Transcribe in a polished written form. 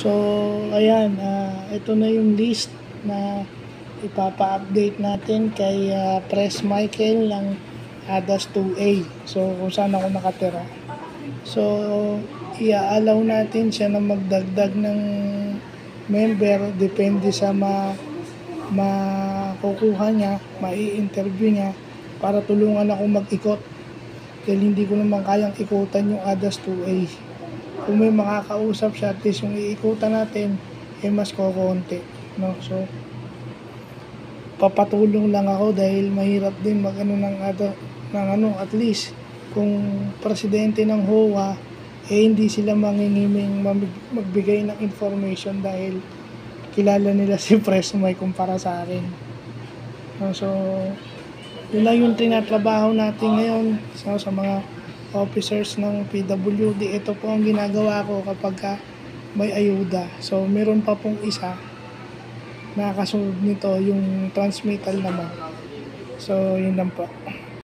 So, ayan, ito na yung list na ipapa-update natin kay Press Michael ng ADAS 2A. So, kung saan ako nakatira. So, i-allow natin siya na magdagdag ng member, depende sa makukuha niya, mai-interview niya, para tulungan ako mag-ikot. Dahil hindi ko naman kayang ikutan yung ADAS 2A. Kung may makakausap siya, at least yung iikutan natin, mas kokonti. No? So, papatulong lang ako dahil mahirap din at least kung presidente ng HOA, hindi sila mangingiming magbigay ng information dahil kilala nila si Presmay kumpara sa akin. No? So, yun lang yung tinatrabaho natin ngayon sa mga officers ng PWD. Ito po ang ginagawa ko kapag may ayuda. So, meron pa pong isa na kasunod nito, yung transmittal naman. So, yun lang po.